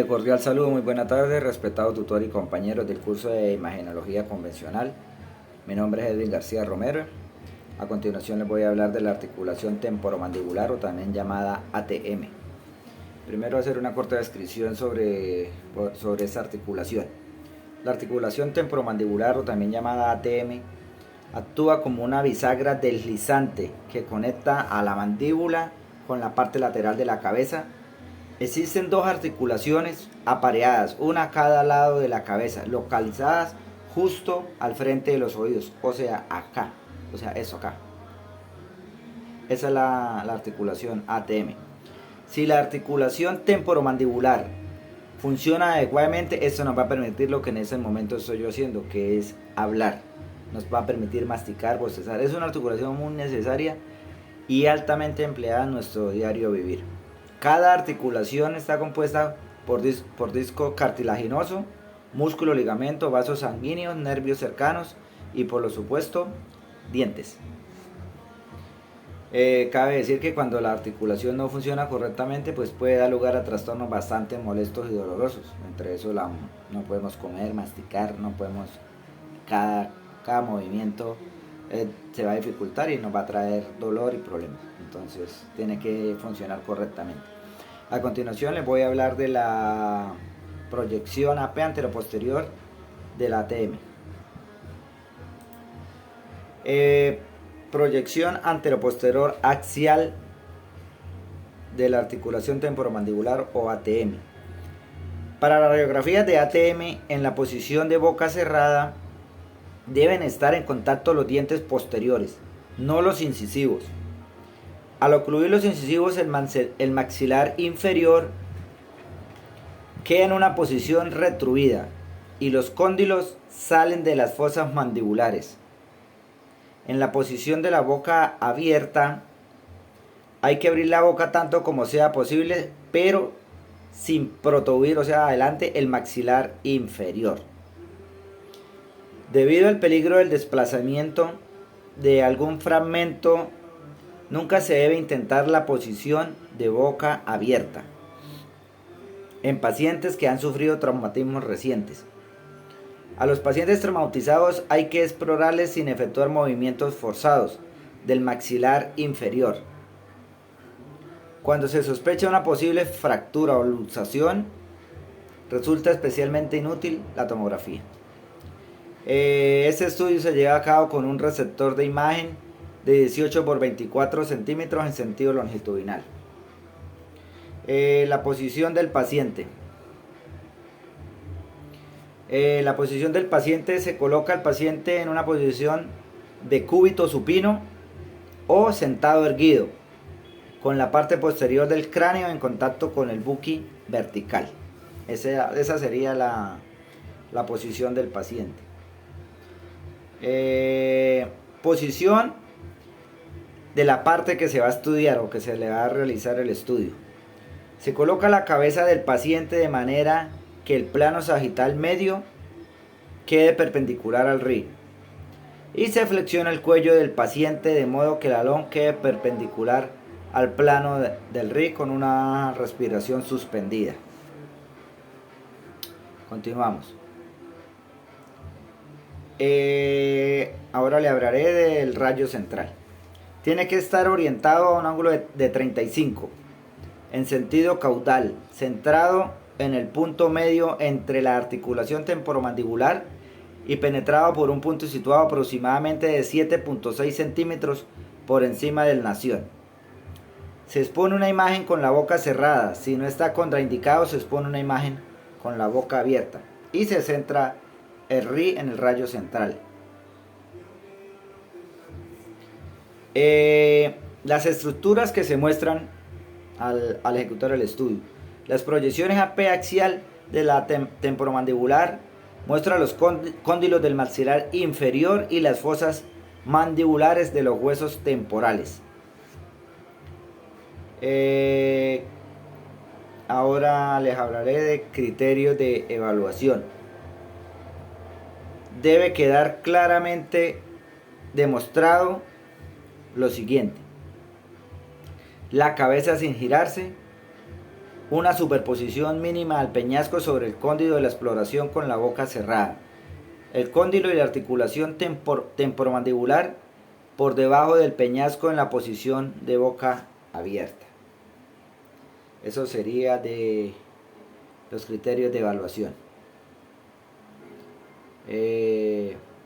Cordial saludo, muy buena tarde, respetado tutor y compañeros del curso de Imagenología Convencional. Mi nombre es Edwin García Romero. A continuación les voy a hablar de la articulación temporomandibular o también llamada ATM. Primero hacer una corta descripción sobre esta articulación. La articulación temporomandibular o también llamada ATM actúa como una bisagra deslizante que conecta a la mandíbula con la parte lateral de la cabeza. Existen dos articulaciones apareadas, una a cada lado de la cabeza, localizadas justo al frente de los oídos, o sea, acá, o sea, eso acá. Esa es la articulación ATM. Si la articulación temporomandibular funciona adecuadamente, esto nos va a permitir lo que en ese momento estoy yo haciendo, que es hablar. Nos va a permitir masticar, bostezar. Es una articulación muy necesaria y altamente empleada en nuestro diario vivir. Cada articulación está compuesta por disco cartilaginoso, músculo, ligamento, vasos sanguíneos, nervios cercanos y por lo supuesto dientes. Cabe decir que cuando la articulación no funciona correctamente, pues puede dar lugar a trastornos bastante molestos y dolorosos. Entre eso no podemos comer, masticar, no podemos, cada movimiento se va a dificultar y nos va a traer dolor y problemas. Entonces tiene que funcionar correctamente. A continuación les voy a hablar de la proyección AP anteroposterior de la ATM. Proyección anteroposterior axial de la articulación temporomandibular o ATM. Para las radiografías de ATM, en la posición de boca cerrada deben estar en contacto los dientes posteriores, no los incisivos. Al ocluir los incisivos, el maxilar inferior queda en una posición retruida y los cóndilos salen de las fosas mandibulares. En la posición de la boca abierta, hay que abrir la boca tanto como sea posible, pero sin protuir, o sea, adelante el maxilar inferior. Debido al peligro del desplazamiento de algún fragmento, nunca se debe intentar la posición de boca abierta en pacientes que han sufrido traumatismos recientes. A los pacientes traumatizados hay que explorarles sin efectuar movimientos forzados del maxilar inferior. Cuando se sospecha una posible fractura o luxación, resulta especialmente inútil la tomografía. Este estudio se lleva a cabo con un receptor de imagen de 18 por 24 centímetros en sentido longitudinal. La posición del paciente. La posición del paciente: se coloca el paciente en una posición de cúbito supino o sentado erguido, con la parte posterior del cráneo en contacto con el buqui vertical. Esa sería la posición del paciente. Posición de la parte que se va a estudiar o que se le va a realizar el estudio. Se coloca la cabeza del paciente de manera que el plano sagital medio quede perpendicular al RI y se flexiona el cuello del paciente de modo que el alón quede perpendicular al plano del RI con una respiración suspendida. Continuamos. Ahora le hablaré del rayo central. Tiene que estar orientado a un ángulo de 35 en sentido caudal, centrado en el punto medio entre la articulación temporomandibular y penetrado por un punto situado aproximadamente de 7.6 centímetros por encima del nación. Se expone una imagen con la boca cerrada. Si no está contraindicado, se expone una imagen con la boca abierta y se centra el RI en el rayo central. Las estructuras que se muestran al ejecutar el estudio. Las proyecciones AP axial de la temporomandibular muestran los cóndilos del maxilar inferior y las fosas mandibulares de los huesos temporales. Ahora les hablaré de criterios de evaluación. Debe quedar claramente demostrado lo siguiente: la cabeza sin girarse, una superposición mínima al peñasco sobre el cóndilo de la exploración con la boca cerrada. El cóndilo y la articulación temporomandibular por debajo del peñasco en la posición de boca abierta. Eso sería de los criterios de evaluación.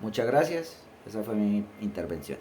Muchas gracias. Esa fue mi intervención.